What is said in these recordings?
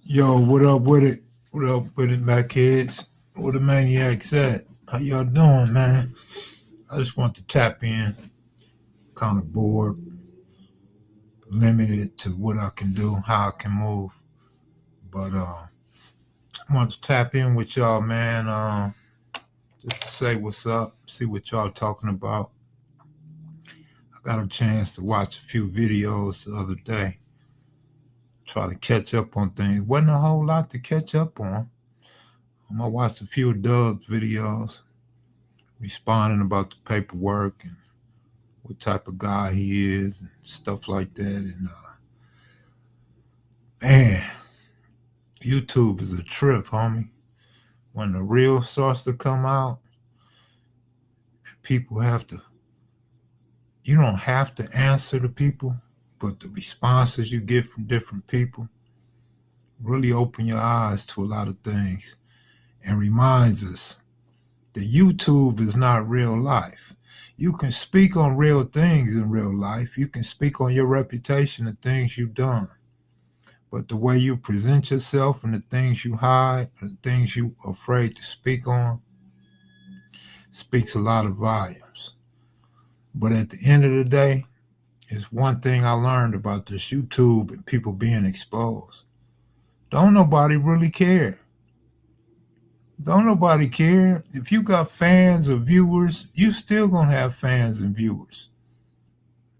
Yo, what up with it? What up with it, my kids? Where the maniacs at? How y'all doing, man? I just want to tap in, kind of bored, limited to what I can do, how I can move. But I want to tap in with y'all, man. Just to say what's up, see what y'all talking about. I got a chance to watch a few videos the other day, try to catch up on things. Wasn't a whole lot to catch up on. I watched a few of Doug's videos, responding about the paperwork and what type of guy he is and stuff like that. And man, YouTube is a trip, homie. When the real starts to come out, people have to, you don't have to answer to people, but the responses you get from different people really open your eyes to a lot of things and reminds us that YouTube is not real life. You can speak on real things in real life. You can speak on your reputation and things you've done. But the way you present yourself and the things you hide and the things you are afraid to speak on speaks a lot of volumes. But at the end of the day, it's one thing I learned about this YouTube and people being exposed. Don't nobody really care. Don't nobody care. If you got fans or viewers, you still gonna have fans and viewers.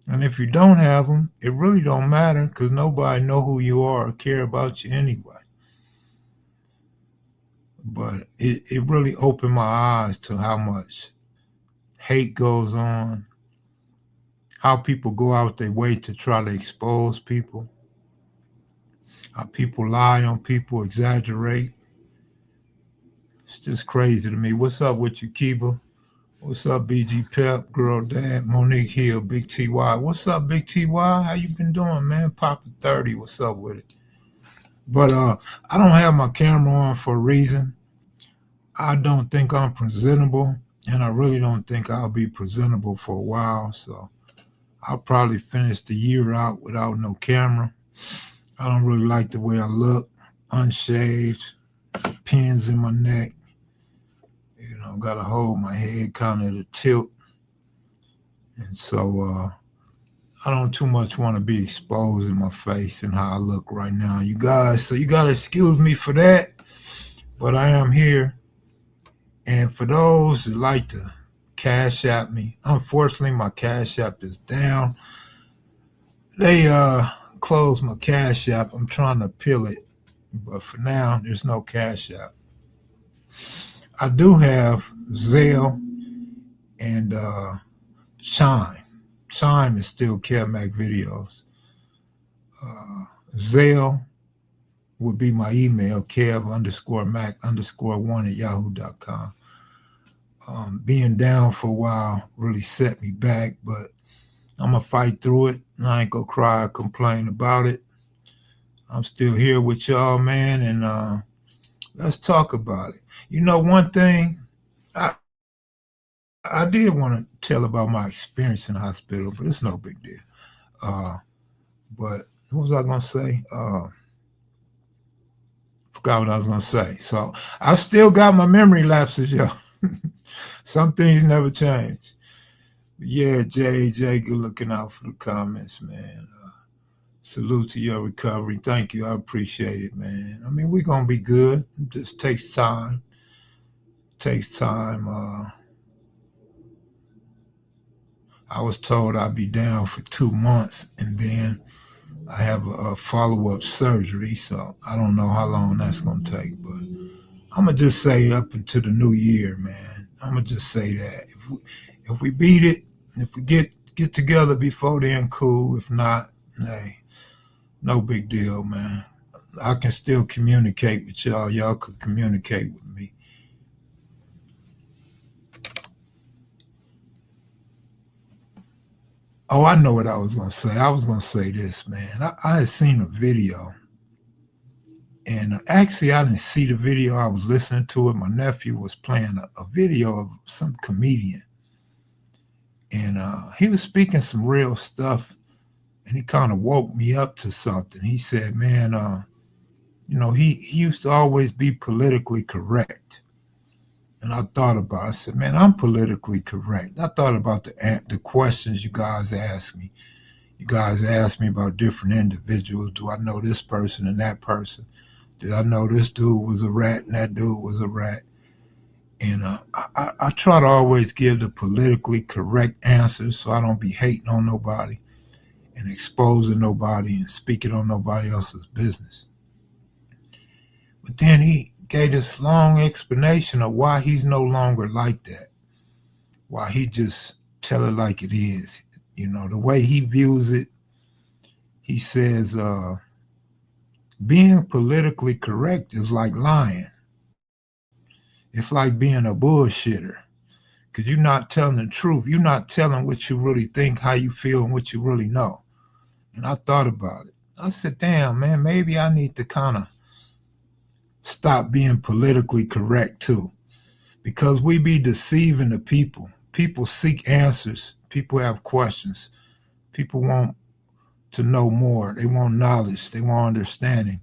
And if you don't have them, it really don't matter because nobody know who you are or care about you anyway. But it really opened my eyes to how much hate goes on, how people go out their way to try to expose people, how people lie on people, exaggerate. It's just crazy to me. What's up with you, Kiba? What's up, BG Pep, Girl Dad, Monique Hill, Big TY? What's up, Big TY? How you been doing, man? Papa 30, what's up with it? But I don't have my camera on for a reason. I don't think I'm presentable, and I really don't think I'll be presentable for a while. So I'll probably finish the year out without no camera. I don't really like the way I look, unshaved, pins in my neck. Got to hold my head kind of at a tilt, and so I don't too much want to be exposing my face and how I look right now, you guys. So you gotta excuse me for that, but I am here. And for those that like to cash app me, unfortunately my cash app is down. They closed my cash app. I'm trying to peel it, but for now there's no cash app. I do have Zelle and Chime. Chime is still kevmacvideos. Zelle would be my email, kev_mac_1 at yahoo.com. Being down for a while really set me back, but I'm going to fight through it. I ain't going to cry or complain about it. I'm still here with y'all, man, and let's talk about it. One thing, I, I did want to tell about my experience in the hospital, but it's no big deal. Uh, but what was I going to say? Forgot what I was going to say. So I still got my memory lapses, yo. Some things never change. But yeah, Jay, good looking out for the comments, man. Salute to your recovery. Thank you. I appreciate it, man. I mean, we're going to be good. It just takes time. Takes time. I was told I'd be down for 2 months, and then I have a follow-up surgery, so I don't know how long that's going to take, but I'm going to just say up until the new year, man. I'm going to just say that. If we beat it, if we get together before then, cool. If not, hey, no big deal, man. I can still communicate with y'all. Y'all could communicate with me. Oh, I know what I was going to say. I was going to say this, man. I had seen a video, and actually, I didn't see the video. I was listening to it. My nephew was playing a video of some comedian, and he was speaking some real stuff, and he kind of woke me up to something. He said, man, He used to always be politically correct. And I thought about it. I said, man, I'm politically correct. I thought about the questions you guys asked me. You guys asked me about different individuals. Do I know this person and that person? Did I know this dude was a rat and that dude was a rat? And I try to always give the politically correct answers so I don't be hating on nobody and exposing nobody and speaking on nobody else's business. But then he gave this long explanation of why he's no longer like that, why he just tell it like it is. The way he views it, he says, being politically correct is like lying. It's like being a bullshitter because you're not telling the truth. You're not telling what you really think, how you feel, and what you really know. And I thought about it. I said, damn, man, maybe I need to kind of stop being politically correct too because we be deceiving the people. People seek answers. People have questions. People want to know more. They want knowledge. They want understanding.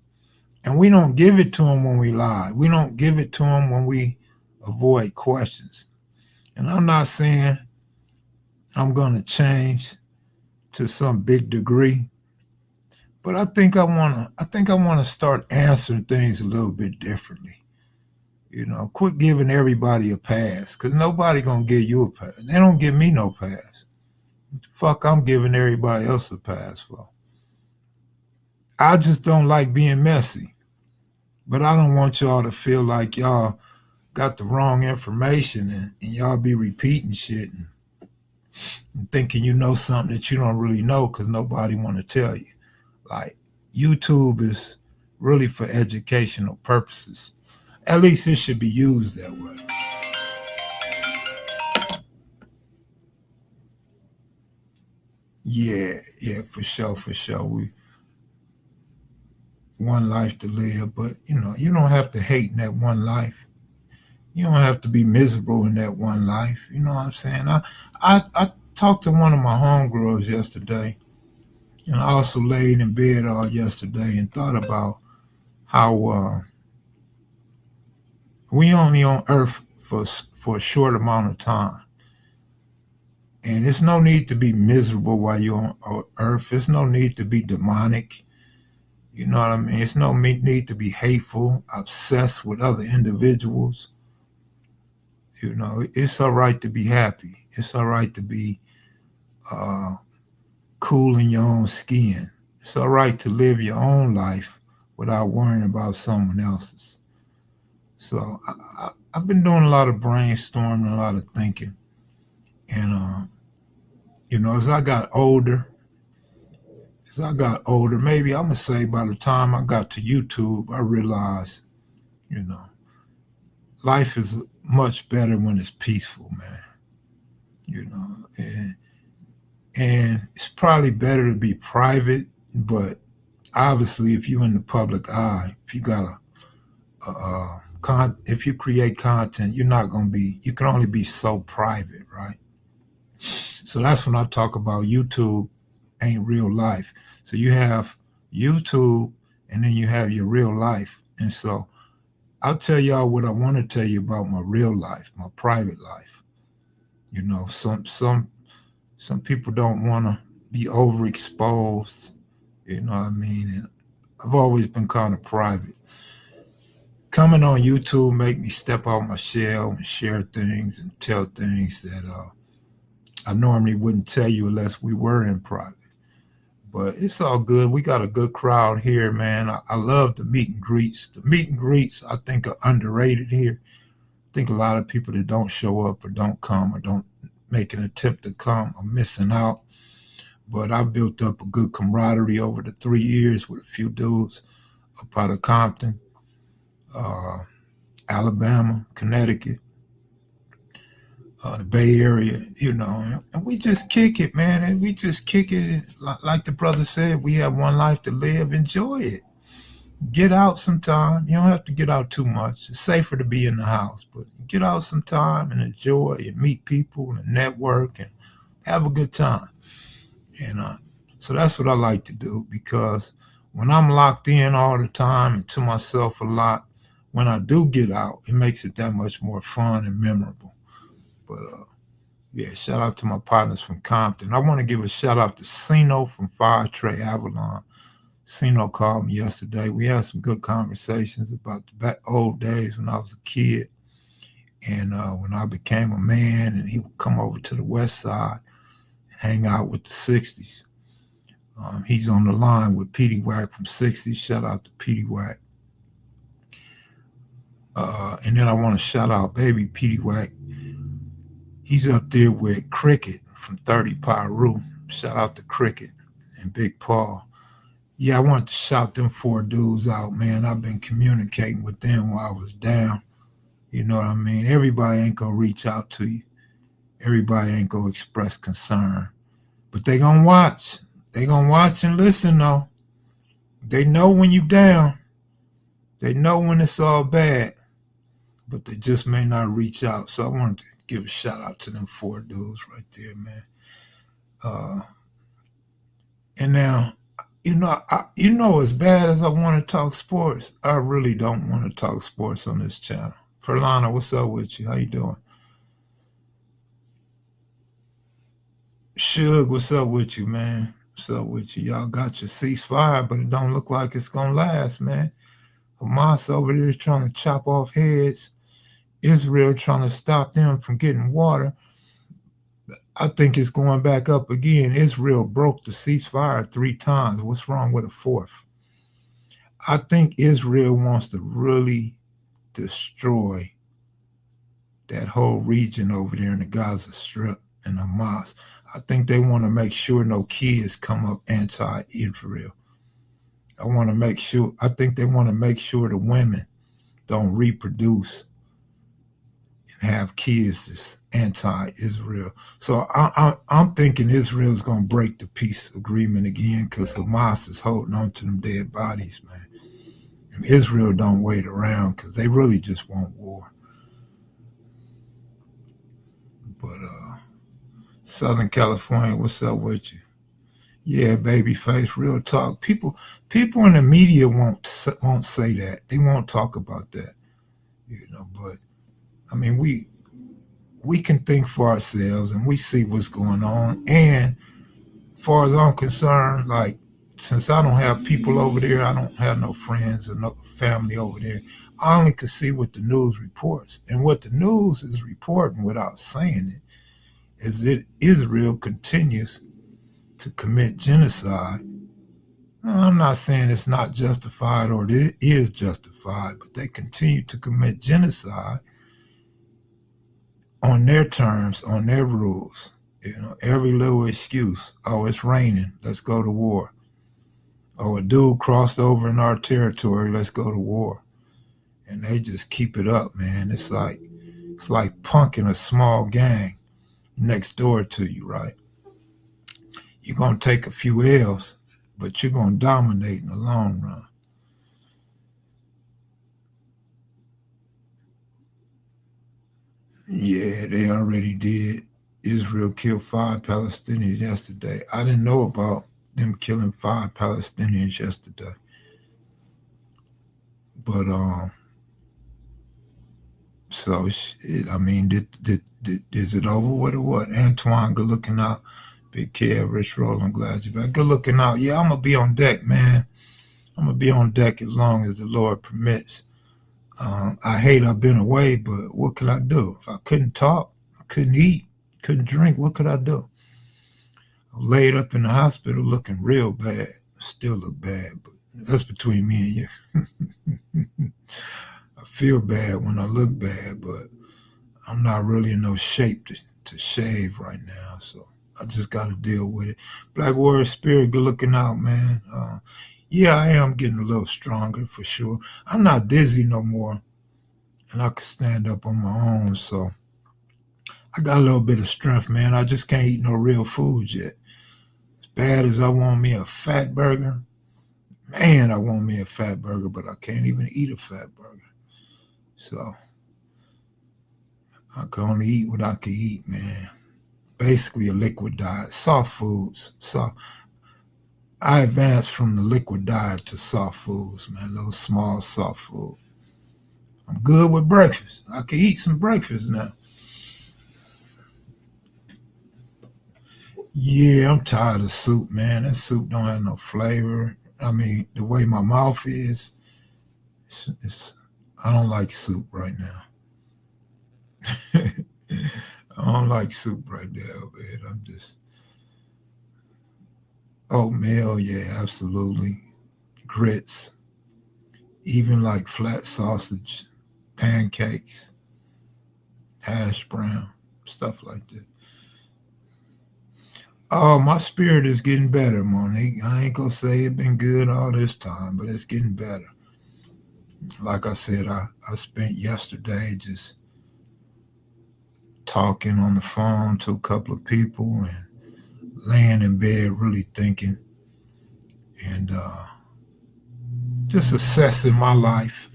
And we don't give it to them when we lie. We don't give it to them when we avoid questions. And I'm not saying I'm going to change to some big degree, but I think I want to start answering things a little bit differently. Quit giving everybody a pass because nobody going to give you a pass. They don't give me no pass. What the fuck I'm giving everybody else a pass for? I just don't like being messy. But I don't want y'all to feel like y'all got the wrong information and y'all be repeating shit and thinking you know something that you don't really know because nobody want to tell you. Like YouTube is really for educational purposes. At least it should be used that way. Yeah, yeah, for sure, for sure. We one life to live, but you don't have to hate in that one life. You don't have to be miserable in that one life. You know what I'm saying? I talked to one of my homegirls yesterday, and I also laid in bed all yesterday and thought about how we only on Earth for a short amount of time, and there's no need to be miserable while you're on Earth. There's no need to be demonic. You know what I mean? It's no need to be hateful, obsessed with other individuals. It's all right to be happy. It's all right to be uh, cool in your own skin. It's all right to live your own life without worrying about someone else's. So I've been doing a lot of brainstorming, a lot of thinking, and as I got older, maybe I'm gonna say by the time I got to YouTube, I realized, you know, life is much better when it's peaceful, man. And it's probably better to be private, but obviously, if you're in the public eye, if you got if you create content, you're not gonna be. You can only be so private, right? So that's when I talk about YouTube ain't real life. So you have YouTube, and then you have your real life. And so I'll tell y'all what I want to tell you about my real life, my private life. Some people don't want to be overexposed. You know what I mean? And I've always been kind of private. Coming on YouTube make me step out my shell and share things and tell things that I normally wouldn't tell you unless we were in private. But it's all good. We got a good crowd here, man. I love the meet and greets. The meet and greets, I think, are underrated here. I think a lot of people that don't show up or don't come or don't make an attempt to come are missing out. But I built up a good camaraderie over the 3 years with a few dudes up out of Compton, uh, Alabama, Connecticut, the Bay Area, and we just kick it, man. And we just kick it. Like the brother said, we have one life to live. Enjoy it. Get out sometime. You don't have to get out too much. It's safer to be in the house, but get out sometime and enjoy and meet people and network and have a good time. And so that's what I like to do because when I'm locked in all the time and to myself a lot, when I do get out, it makes it that much more fun and memorable. But yeah, shout out to my partners from Compton. I want to give a shout out to Sino from Fire Trey Avalon. Sino called me yesterday. We had some good conversations about the old days when I was a kid and when I became a man, and he would come over to the west side, hang out with the 60s. He's on the line with Petey Wack from 60s. Shout out to Petey Wack. And then I want to shout out baby Petey Wack. He's up there with Cricket from 30 Pyru. Shout out to Cricket and Big Paul. Yeah, I want to shout them four dudes out, man. I've been communicating with them while I was down. You know what I mean? Everybody ain't gonna reach out to you. Everybody ain't gonna express concern. But they gonna watch. They gonna watch and listen though. They know when you down. They know when it's all bad. But they just may not reach out. So I wanted to give a shout out to them four dudes right there, man. And now, as bad as I want to talk sports, I really don't want to talk sports on this channel. Ferlana, what's up with you? How you doing? Suge, what's up with you, man? What's up with you? Y'all got your ceasefire, but it don't look like it's gonna last, man. Hamas over there is trying to chop off heads. Israel trying to stop them from getting water. I think it's going back up again. Israel broke the ceasefire 3 times. What's wrong with a fourth? I think Israel wants to really destroy that whole region over there in the Gaza Strip and Hamas. I think they want to make sure no kids come up anti-Israel. I think they want to make sure the women don't reproduce and have kids that's anti-Israel. So I'm thinking Israel's going to break the peace agreement again because Hamas is holding on to them dead bodies, man. And Israel don't wait around because they really just want war. But Southern California, what's up with you? Yeah, babyface, real talk. People in the media won't say that. They won't talk about that, But I mean, we can think for ourselves and we see what's going on. And as far as I'm concerned, like since I don't have people over there, I don't have no friends or no family over there. I only can see what the news reports, and what the news is reporting without saying it is that Israel continues to commit genocide. I'm not saying it's not justified or it is justified, but they continue to commit genocide on their terms, on their rules. Every little excuse. Oh, it's raining. Let's go to war. Oh, a dude crossed over in our territory. Let's go to war. And they just keep it up, man. It's like punking a small gang next door to you, right? You're gonna take a few L's, but you're gonna dominate in the long run. Yeah, they already did. Israel killed 5 Palestinians yesterday. I didn't know about them killing 5 Palestinians yesterday. But so I mean, is it over with or what? Antoine, good looking out. Big Kev, Rich Roll, glad you're back. Good looking out. Yeah, I'm gonna be on deck, man. I'm gonna be on deck as long as the Lord permits. I hate I've been away, but what could I do? If I couldn't talk, I couldn't eat, couldn't drink, what could I do? I was laid up in the hospital looking real bad. Still look bad, but that's between me and you. I feel bad when I look bad, but I'm not really in no shape to shave right now, so I just got to deal with it. Black Warrior Spirit, good looking out, man. Yeah, I am getting a little stronger for sure. I'm not dizzy no more, and I can stand up on my own, so I got a little bit of strength, man. I just can't eat no real food yet. As bad as I want me a fat burger, man, I want me a fat burger, but I can't even eat a fat burger. So I can only eat what I can eat, man. Basically a liquid diet, soft foods. So I advanced from the liquid diet to soft foods, man. Those small soft food. I'm good with breakfast. I can eat some breakfast now. Yeah, I'm tired of soup, man. That soup don't have no flavor. I mean, the way my mouth is, it's I don't like soup right now. I don't like soup right now, man. I'm just oatmeal, yeah, absolutely. Grits, even like flat sausage, pancakes, hash brown, stuff like that. Oh, my spirit is getting better, Monique. I ain't gonna say it been good all this time, but it's getting better. Like I said, I spent yesterday just talking on the phone to a couple of people and laying in bed really thinking and just assessing my life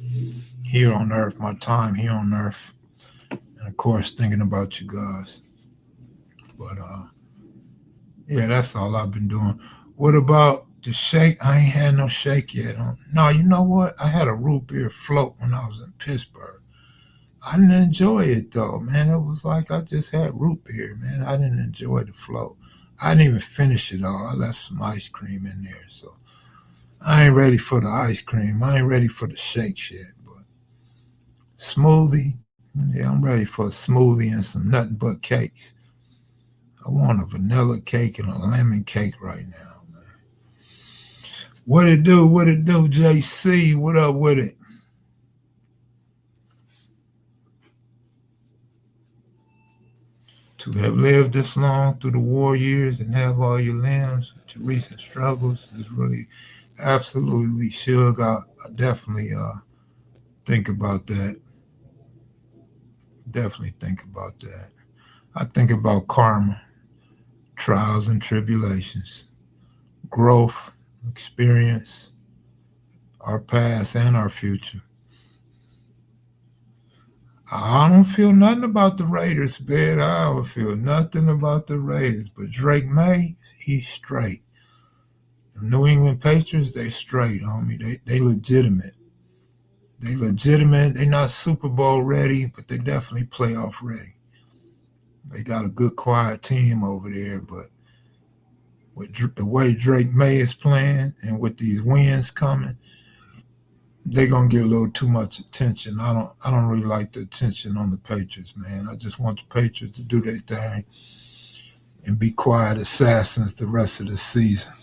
here on earth, my time here on earth, and of course thinking about you guys. But yeah, that's all I've been doing. What about the shake? I ain't had no shake yet. No, you know what? I had a root beer float when I was in Pittsburgh. I didn't enjoy it though, man. It was like I just had root beer, man. I didn't enjoy the float. I didn't even finish it all. I left some ice cream in there, so I ain't ready for the ice cream. I ain't ready for the shake yet. But smoothie, yeah, I'm ready for a smoothie and some nothing but cakes. I want a vanilla cake and a lemon cake right now, man. What it do? What it do, JC? What up with it? To have lived this long through the war years and have all your limbs to recent struggles is really absolutely shook. I definitely think about that. Definitely think about that. I think about karma, trials and tribulations, growth, experience, our past and our future. I don't feel nothing about the Raiders, man. I don't feel nothing about the Raiders. But Drake May, he's straight. The New England Patriots, they straight, homie. They legitimate. They legitimate. They not Super Bowl ready, but they definitely playoff ready. They got a good quiet team over there, but with the way Drake May is playing and with these wins coming, they're gonna get a little too much attention. I don't really like the attention on the Patriots, man. I just want the Patriots to do their thing and be quiet assassins the rest of the season.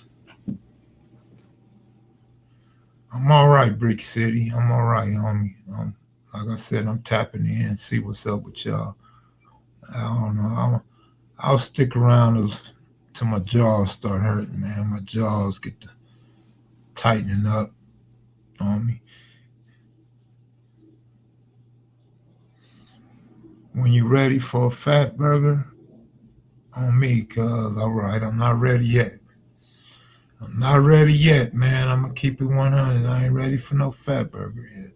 I'm all right, Brick City. I'm all right, homie. Like I said, I'm tapping in, see what's up with y'all. I don't know. I'll stick around till my jaws start hurting, man. My jaws get to tightening up on me. When you're ready for a fat burger, on me, cuz, all right, I'm not ready yet. I'm not ready yet, man. I'm gonna keep it 100. I ain't ready for no fat burger yet.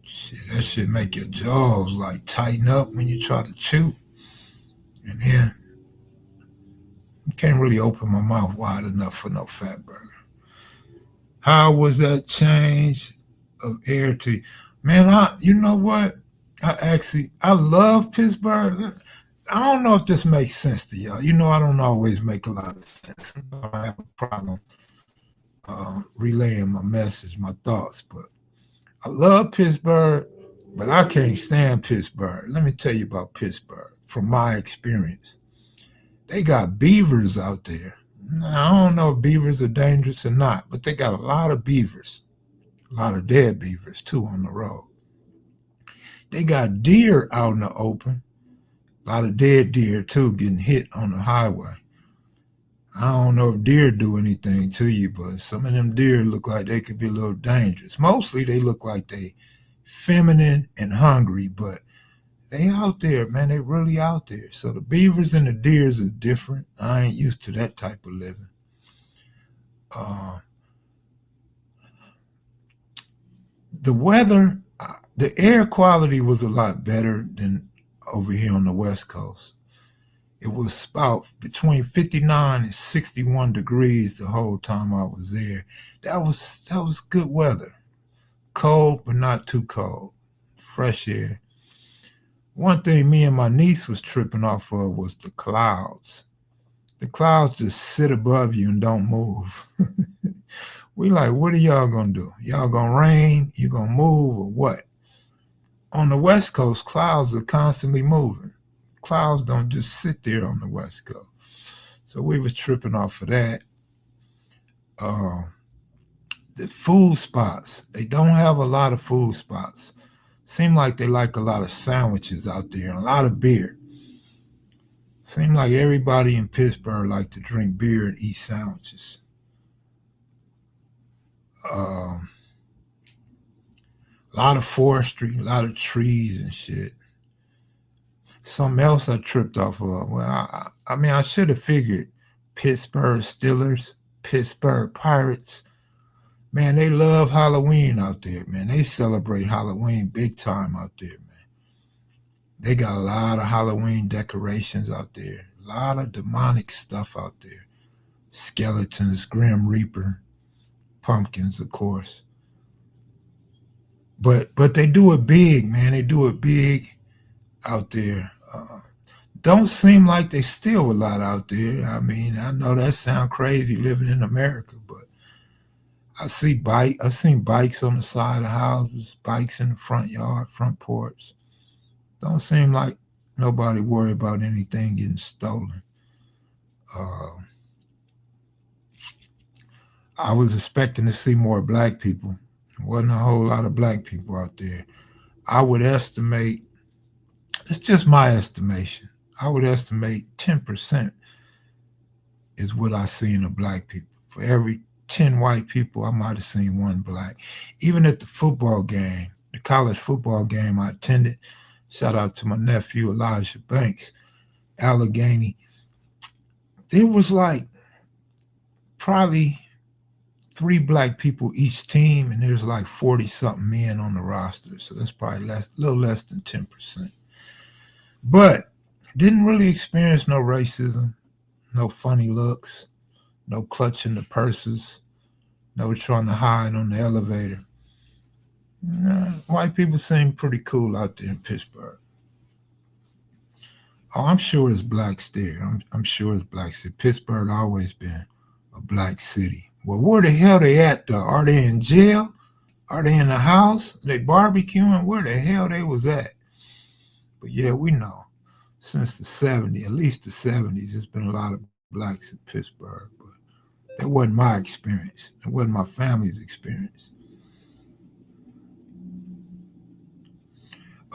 Shit, that shit make your jaws like tighten up when you try to chew, and then you can't really open my mouth wide enough for no fat burger. How was that change of air to you? Man, you know what? I love Pittsburgh. I don't know if this makes sense to y'all. You know, I don't always make a lot of sense. I have a problem relaying my message, my thoughts. But I love Pittsburgh, but I can't stand Pittsburgh. Let me tell you about Pittsburgh from my experience. They got beavers out there. Now, I don't know if beavers are dangerous or not, but they got a lot of beavers, a lot of dead beavers too on the road. They got deer out in the open, a lot of dead deer too getting hit on the highway. I don't know if deer do anything to you, but some of them deer look like they could be a little dangerous. Mostly they look like they feminine and hungry, but they out there, man. They really out there. So the beavers and the deers are different. I ain't used to that type of living. Uh, the weather, the air quality was a lot better than over here on the West Coast. It was about between 59 and 61 degrees the whole time I was there. That was good weather. Cold, but not too cold. Fresh air. One thing me and my niece was tripping off of was the clouds. The clouds just sit above you and don't move. We like, what are y'all gonna do? Y'all gonna rain? You gonna move or what? On the West Coast, clouds are constantly moving. Clouds don't just sit there on the West Coast. So we was tripping off of that. Uh, the food spots, they don't have a lot of food spots. Seem like they like a lot of sandwiches out there and a lot of beer. Seem like everybody in Pittsburgh like to drink beer and eat sandwiches. Um, a lot of forestry, a lot of trees and shit. Something else I tripped off of. Well, I mean, I should have figured Pittsburgh Steelers, Pittsburgh Pirates. Man, they love Halloween out there, man. They celebrate Halloween big time out there, man. They got a lot of Halloween decorations out there, a lot of demonic stuff out there. Skeletons, Grim Reaper, pumpkins, of course. But they do it big, man. They do it big out there. Don't seem like they steal a lot out there. I mean, I know that sounds crazy living in America, but I seen bikes on the side of houses, bikes in the front yard, front porch. Don't seem like nobody worry about anything getting stolen. Uh, I was expecting to see more black people. There wasn't a whole lot of black people out there. I would estimate, it's just my estimation, I would estimate 10% is what I seen of black people. For every 10 white people, I might have seen one black. Even at the football game, the college football game I attended, shout out to my nephew Elijah Banks, Allegheny, there was like probably three black people each team, and there's like 40 something men on the roster. So that's probably a little less than 10%. But didn't really experience no racism, no funny looks, no clutching the purses, no trying to hide on the elevator. Nah, white people seem pretty cool out there in Pittsburgh. Oh, I'm sure it's blacks there. I'm sure it's blacks there. Pittsburgh always been a black city. Well, where the hell they at though? Are they in jail? Are they in the house? Are they barbecuing? Where the hell they was at? But yeah, we know since the 70s, at least the 70s, there's been a lot of blacks in Pittsburgh. But that wasn't my experience. It wasn't my family's experience.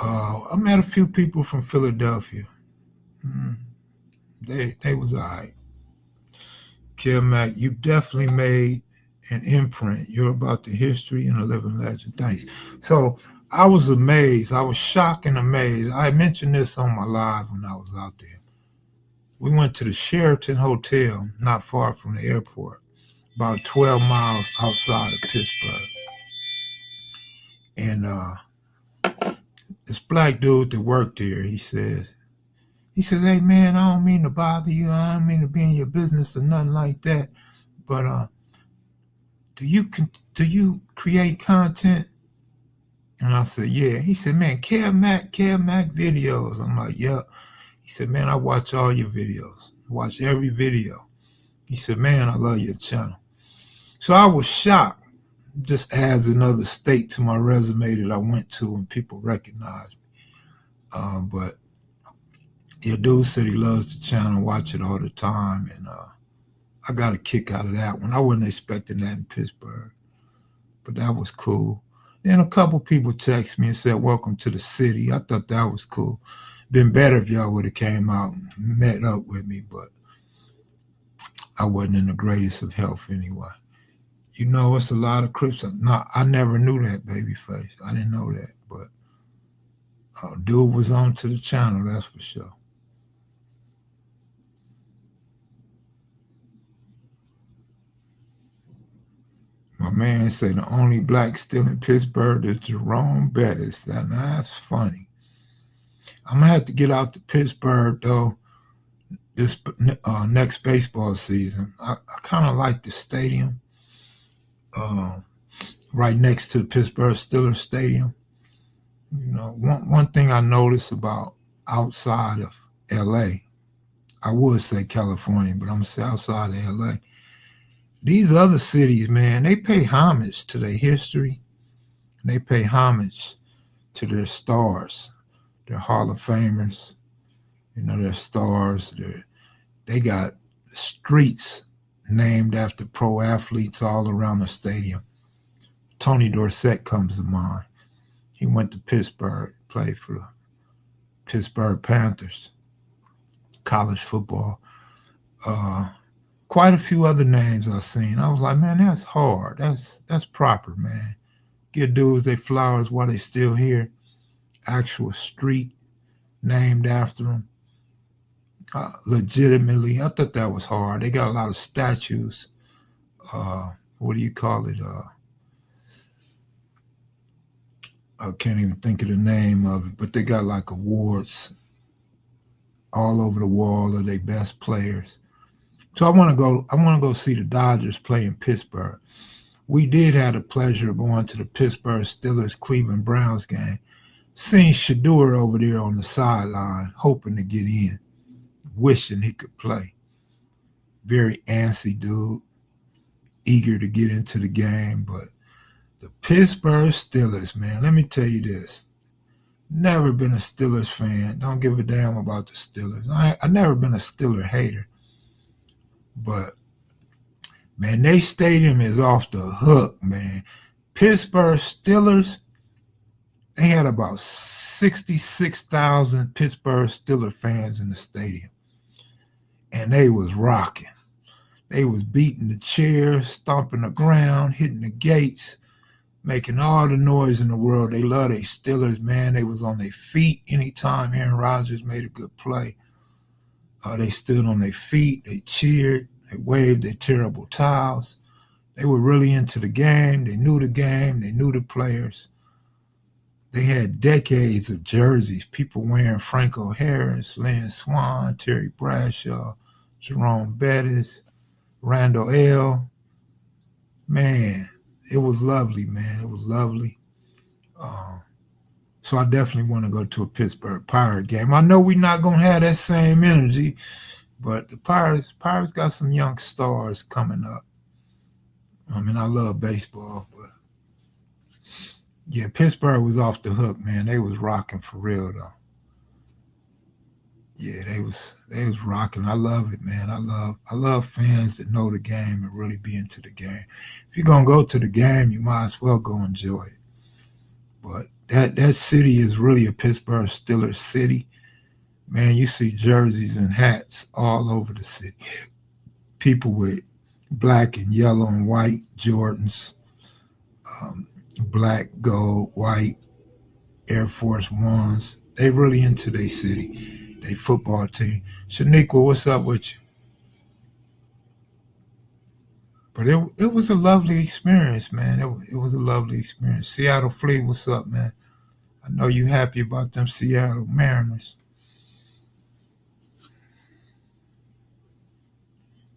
I met a few people from Philadelphia. Mm, they was all right. Kev Mac, you definitely made an imprint. You're about the history and a living legend. Thanks. So I was amazed. I was shocked and amazed. I mentioned this on my live when I was out there. We went to the Sheraton Hotel, not far from the airport, about 12 miles outside of Pittsburgh. And this black dude that worked there, he says, hey man, I don't mean to bother you. I don't mean to be in your business or nothing like that. But do you create content? And I said, yeah. He said, man, kevmacvideos. I'm like, yeah. He said, man, I watch all your videos. I watch every video. He said, man, I love your channel. So I was shocked. Just adds another state to my resume that I went to and people recognize me. But your dude said he loves the channel, watch it all the time, and I got a kick out of that one. I wasn't expecting that in Pittsburgh, but that was cool. Then a couple people texted me and said, welcome to the city. I thought that was cool. Been better if y'all would have came out and met up with me, but I wasn't in the greatest of health anyway. You know, it's a lot of Crips. No, I never knew that, babyface. I didn't know that, but dude was on to the channel, that's for sure. My man said the only black still in Pittsburgh is Jerome Bettis. That's funny. I'm gonna have to get out to Pittsburgh though. this next baseball season. I kind of like the stadium uh, right next to the Pittsburgh Steelers Stadium. You know, one thing I noticed about outside of L.A., I would say California, but I'm gonna say outside of L.A. These other cities, man, they pay homage to their history. And they pay homage to their stars, their Hall of Famers. You know, their stars. They got streets named after pro athletes all around the stadium. Tony Dorsett comes to mind. He went to Pittsburgh, played for the Pittsburgh Panthers, college football. Uh, Quite a few other names I've seen. I was like, man, that's hard. That's proper, man. Give dudes their flowers while they still here. Actual street named after them. Legitimately, I thought that was hard. They got a lot of statues. What do you call it? I can't even think of the name of it, but they got like awards all over the wall of their best players. So I want to go. I want to go see the Dodgers play in Pittsburgh. We did have the pleasure of going to the Pittsburgh Steelers Cleveland Browns game. Seeing Shador over there on the sideline, hoping to get in, wishing he could play. Very antsy dude, eager to get into the game. But the Pittsburgh Steelers, man, let me tell you this. Never been a Steelers fan. Don't give a damn about the Steelers. I never been a Steeler hater. But, man, they stadium is off the hook, man. Pittsburgh Steelers, they had about 66,000 Pittsburgh Steelers fans in the stadium. And they was rocking. They was beating the chairs, stomping the ground, hitting the gates, making all the noise in the world. They love their Steelers, man. They was on their feet anytime Aaron Rodgers made a good play. They stood on their feet. They cheered. They waved their terrible towels. They were really into the game. They knew the game. They knew the players. They had decades of jerseys. People wearing Franco Harris, Lynn Swann, Terry Bradshaw, Jerome Bettis, Randall L. Man, it was lovely, man. It was lovely. So I definitely want to go to a Pittsburgh Pirate game. I know we're not gonna have that same energy, but the Pirates got some young stars coming up. I mean, I love baseball, but yeah, Pittsburgh was off the hook, man. They was rocking for real though. Yeah, they was rocking. I love it, man. I love fans that know the game and really be into the game. If you're gonna go to the game, you might as well go enjoy it. But that city is really a Pittsburgh Steelers city. Man, you see jerseys and hats all over the city. People with black and yellow and white Jordans, black, gold, white Air Force Ones. They really into their city, their football team. Shaniqua, what's up with you? But it was a lovely experience, man. It was a lovely experience. Seattle Fleet, what's up, man? I know you happy about them Seattle Mariners.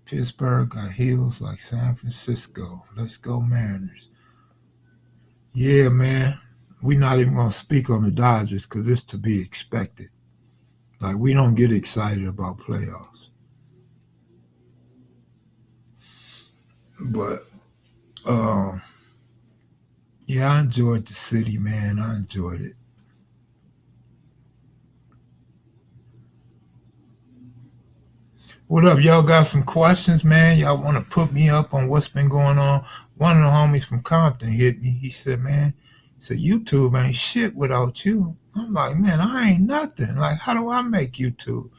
Pittsburgh got heels like San Francisco. Let's go Mariners. Yeah, man. We're not even gonna speak on the Dodgers because it's to be expected. Like we don't get excited about playoffs. But uh, yeah, I enjoyed the city, man. I enjoyed it. What up? Y'all got some questions, man? Y'all want to put me up on what's been going on? One of the homies from Compton hit me. He said, man, he said, YouTube ain't shit without you. I'm like, man, I ain't nothing. Like, how do I make YouTube?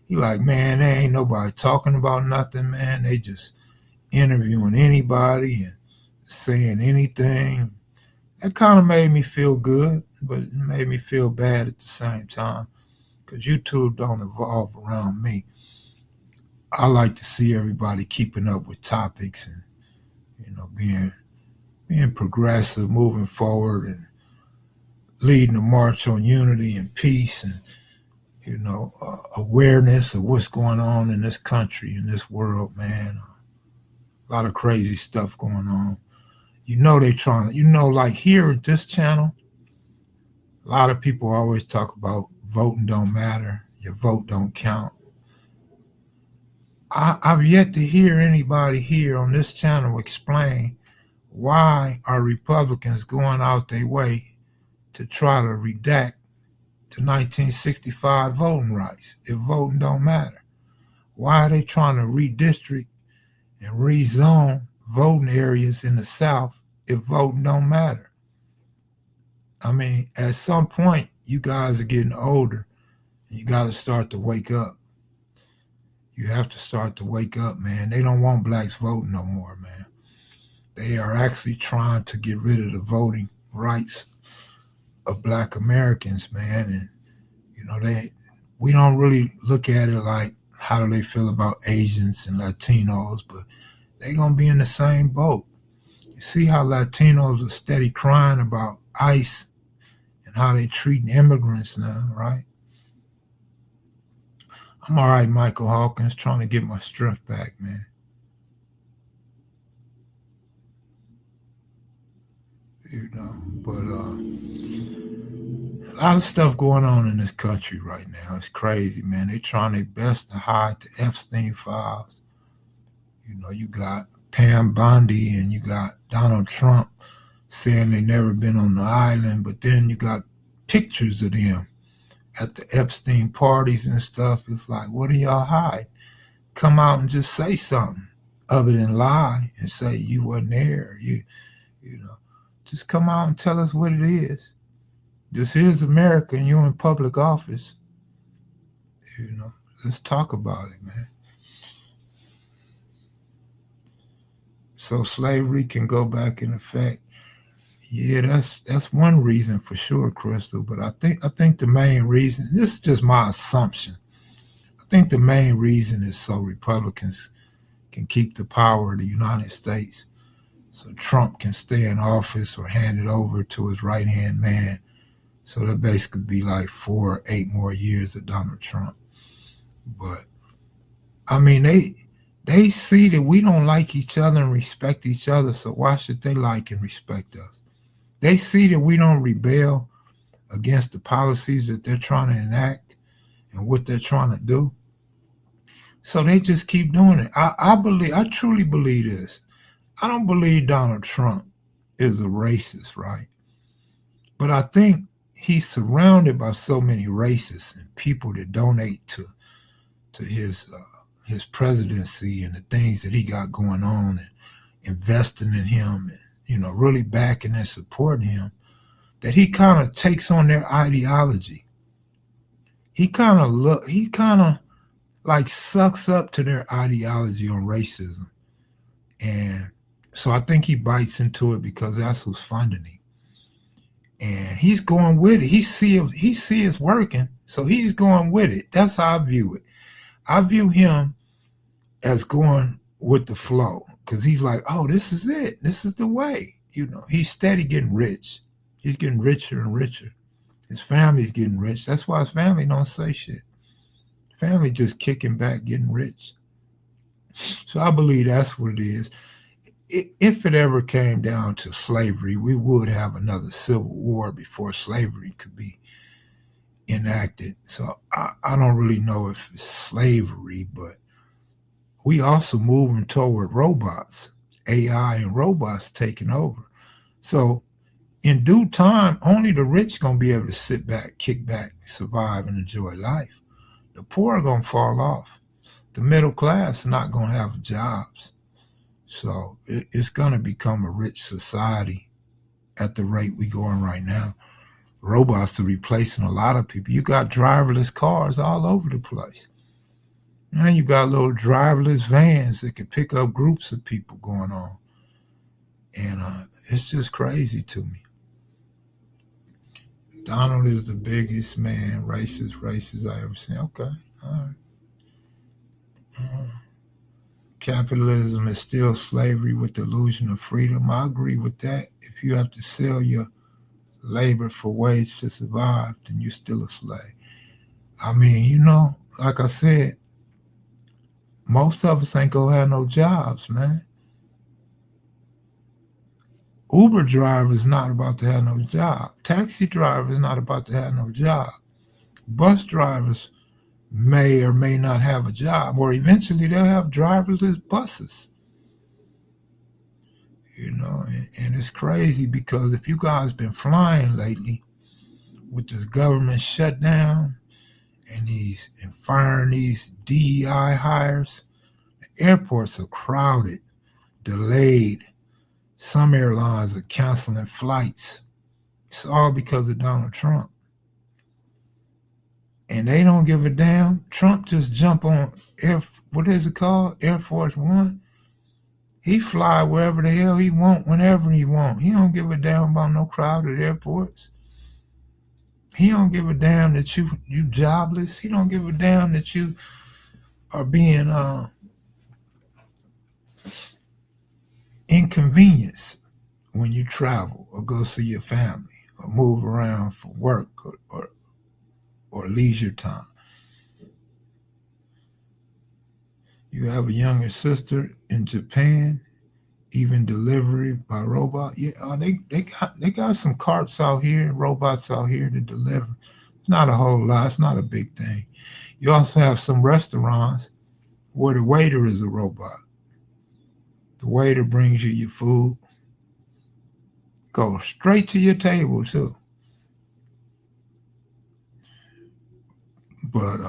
He like, man, there ain't nobody talking about nothing, man. They just interviewing anybody and saying anything. That kind of made me feel good, but it made me feel bad at the same time because YouTube don't evolve around me. I like to see everybody keeping up with topics and being progressive, moving forward, and leading the march on unity and peace. And awareness of what's going on in this country, in this world, man. A lot of crazy stuff going on. They trying to, like here at this channel, a lot of people always talk about voting don't matter, your vote don't count. I've yet to hear anybody here on this channel explain why are Republicans going out their way to try to redact the 1965 voting rights if voting don't matter. Why are they trying to redistrict and rezone voting areas in the South if voting don't matter? I mean, at some point, you guys are getting older. You got to start to wake up. You have to start to wake up, man. They don't want blacks voting no more, man. They are actually trying to get rid of the voting rights of black Americans, man. And, we don't really look at it like how do they feel about Asians and Latinos, but they're going to be in the same boat. You see how Latinos are steady crying about ICE and how they treating immigrants now, right? I'm all right, Michael Hawkins, trying to get my strength back, man. But a lot of stuff going on in this country right now. It's crazy, man. They're trying their best to hide the Epstein files. You got Pam Bondi and you got Donald Trump saying they never been on the island, but then you got pictures of them at the Epstein parties and stuff. It's like, what do y'all hide? Come out and just say something other than lie and say you wasn't there. Just come out and tell us what it is. This is America and you're in public office. Let's talk about it, man. So slavery can go back in effect. Yeah, that's one reason for sure, Crystal. But I think the main reason, this is just my assumption. I think the main reason is so Republicans can keep the power of the United States. So Trump can stay in office or hand it over to his right hand man. So that basically be like 4 or 8 more years of Donald Trump. But I mean, they see that we don't like each other and respect each other. So why should they like and respect us? They see that we don't rebel against the policies that they're trying to enact and what they're trying to do. So they just keep doing it. I truly believe this. I don't believe Donald Trump is a racist, right? But I think he's surrounded by so many racists and people that donate to his presidency and the things that he got going on and investing in him and really backing and supporting him, that he kind of takes on their ideology. He kind of like sucks up to their ideology on racism. And so I think he bites into it because that's who's funding him. And he's going with it. He see it's working, so he's going with it. That's how I view it. I view him as going with the flow because he's like, oh, this is it. This is the way. He's steady getting rich. He's getting richer and richer. His family's getting rich. That's why his family don't say shit. Family just kicking back, getting rich. So I believe that's what it is. If it ever came down to slavery, we would have another civil war before slavery could be enacted. So I don't really know if it's slavery, but we also moving toward robots, AI and robots taking over. So in due time, only the rich going to be able to sit back, kick back, survive, and enjoy life. The poor are going to fall off. The middle class are not going to have jobs. So it's going to become a rich society at the rate we going right now. Robots are replacing a lot of people. You got driverless cars all over the place. And you got little driverless vans that can pick up groups of people going on. And it's just crazy to me. Donald is the biggest racist I ever seen. Okay, all right. Capitalism is still slavery with the illusion of freedom. I agree with that. If you have to sell your labor for wage to survive, then you're still a slave. I mean, like I said, most of us ain't gonna have no jobs, man. Uber driver is not about to have no job. Taxi driver is not about to have no job. Bus drivers may or may not have a job, or eventually they'll have driverless buses. And it's crazy because if you guys been flying lately with this government shutdown and these DEI hires, the airports are crowded, delayed. Some airlines are canceling flights. It's all because of Donald Trump. And they don't give a damn. Trump just jump on what is it called? Air Force One. He fly wherever the hell he want, whenever he want. He don't give a damn about no crowded airports. He don't give a damn that you jobless. He don't give a damn that you are being inconvenienced when you travel or go see your family or move around for work or leisure time. You have a younger sister in Japan, even delivery by robot. Yeah, they got some carts out here, robots out here to deliver. It's not a whole lot. It's not a big thing. You also have some restaurants where the waiter is a robot. The waiter brings you your food, goes straight to your table too. But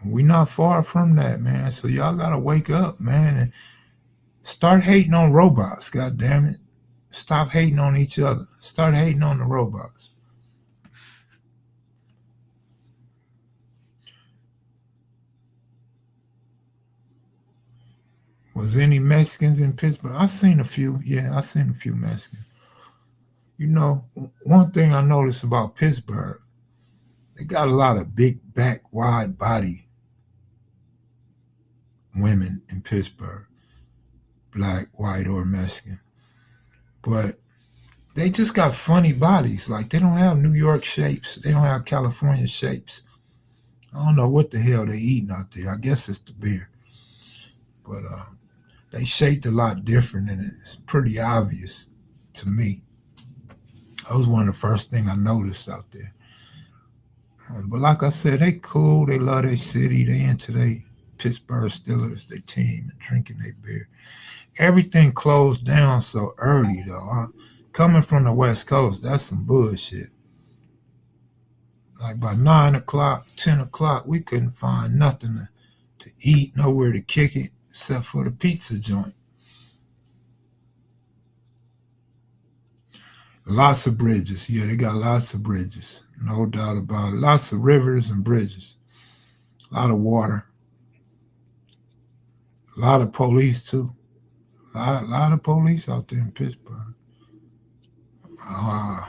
we not far from that, man. So y'all gotta wake up, man, and start hating on robots. God damn it! Stop hating on each other. Start hating on the robots. Was any Mexicans in Pittsburgh? I seen a few. Yeah, I seen a few Mexicans. One thing I noticed about Pittsburgh, they got a lot of big back, wide body women in Pittsburgh, black, white, or Mexican. But they just got funny bodies. Like they don't have New York shapes. They don't have California shapes. I don't know what the hell they eating out there. I guess it's the beer. But they shaped a lot different, and it's pretty obvious to me. That was one of the first thing I noticed out there. But like I said, they cool. They love their city. They into their Pittsburgh Steelers, their team, and drinking their beer. Everything closed down so early, though. Coming from the West Coast, that's some bullshit. Like by 9 o'clock, 10 o'clock, we couldn't find nothing to eat, nowhere to kick it, except for the pizza joint. Lots of bridges. Yeah, they got lots of bridges. No doubt about it. Lots of rivers and bridges. A lot of water. A lot of police, too. A lot of police out there in Pittsburgh. Uh,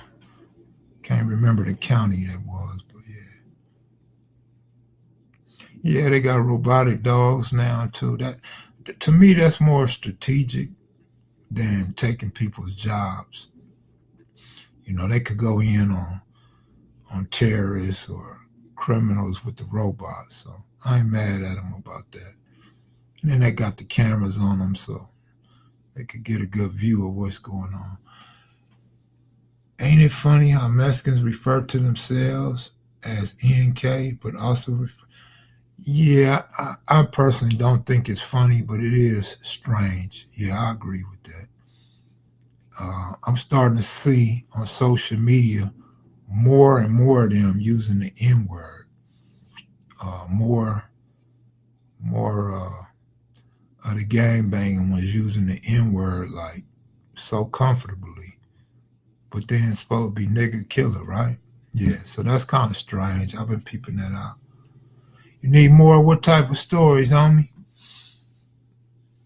can't remember the county that was, but yeah. Yeah, they got robotic dogs now, too. That To me, that's more strategic than taking people's jobs. They could go in on terrorists or criminals with the robots. So I ain't mad at them about that. And then they got the cameras on them, so they could get a good view of what's going on. Ain't it funny how Mexicans refer to themselves as NK, but also yeah, I personally don't think it's funny, but it is strange. Yeah, I agree with that. I'm starting to see on social media more and more of them using the N word. More of the gang banging was using the N word like so comfortably, but then it's supposed to be nigga killer, right? Yeah, so that's kind of strange. I've been peeping that out. You need more? What type of stories, homie?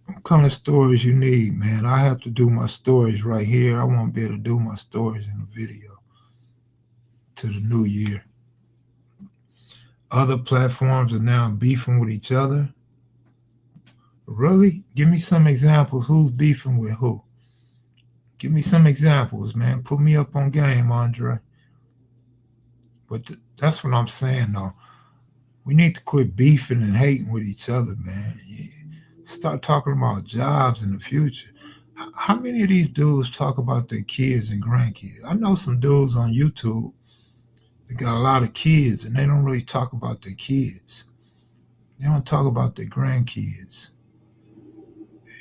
What kind of stories you need, man? I have to do my stories right here. I won't be able to do my stories in a video to the new year. Other platforms are now beefing with each other. Really? Give me some examples. Who's beefing with who? Give me some examples, man. Put me up on game, Andre. But that's what I'm saying, though. We need to quit beefing and hating with each other, man. Start talking about jobs in the future. How many of these dudes talk about their kids and grandkids? I know some dudes on YouTube that got a lot of kids and they don't really talk about their kids. They don't talk about their grandkids.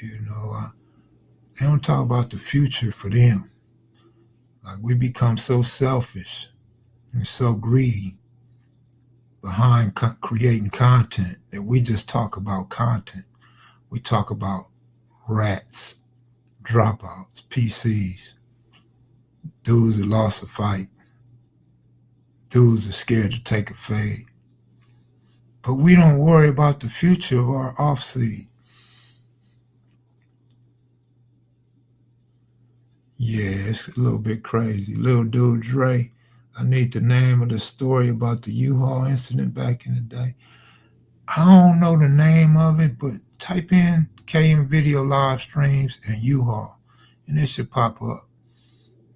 You know, they don't talk about the future for them. Like we become so selfish and so greedy behind creating content that we just talk about content. We talk about rats, dropouts, PCs, dudes that lost a fight, dudes that are scared to take a fade. But we don't worry about the future of our offseed. Yeah, it's a little bit crazy. Little dude Dre, I need the name of the story about the U-Haul incident back in the day. I don't know the name of it, but type in KM Video live streams and U-Haul, and it should pop up.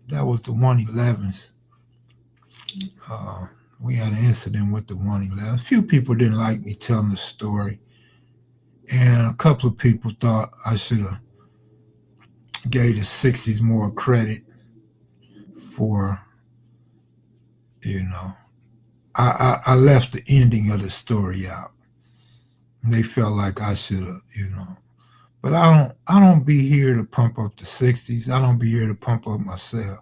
That was the 111s. We had an incident with the 111. A few people didn't like me telling the story, and a couple of people thought I should have gave the 60s more credit for, you know, I left the ending of the story out. They felt like I should have, you know. But I don't be here to pump up the 60s. I don't be here to pump up myself.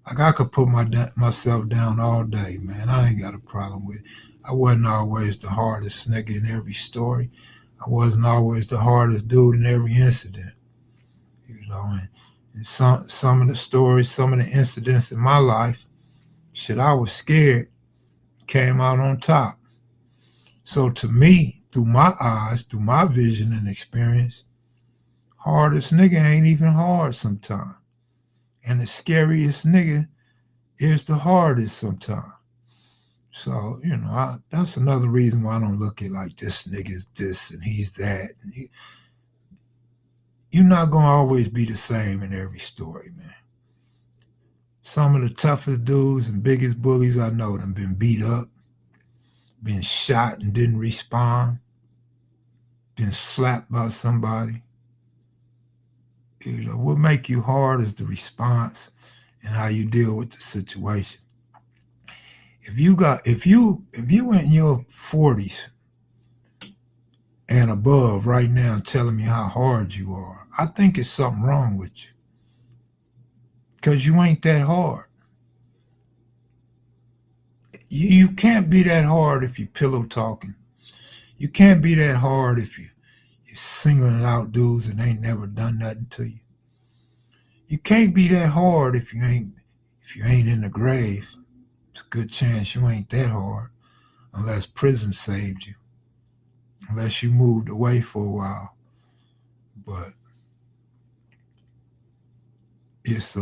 Like I could put myself down all day, man. I ain't got a problem with it. I wasn't always the hardest nigga in every story. I wasn't always the hardest dude in every incident. You know, and some of the stories, some of the incidents in my life, shit, I was scared, came out on top. So to me, through my eyes, through my vision and experience, hardest nigga ain't even hard sometimes. And the scariest nigga is the hardest sometimes. So, you know, that's another reason why I don't look at like this nigga's this and he's that. You're not going to always be the same in every story, man. Some of the toughest dudes and biggest bullies I know them been beat up, been shot and didn't respond, been slapped by somebody. You know, what make you hard is the response and how you deal with the situation. If you in your 40s and above right now telling me how hard you are, I think it's something wrong with you. Because you ain't that hard. You can't be that hard if you pillow talking. You can't be that hard if you're singling out dudes and ain't never done nothing to you. You can't be that hard if you ain't in the grave. It's a good chance you ain't that hard unless prison saved you. Unless you moved away for a while. But it's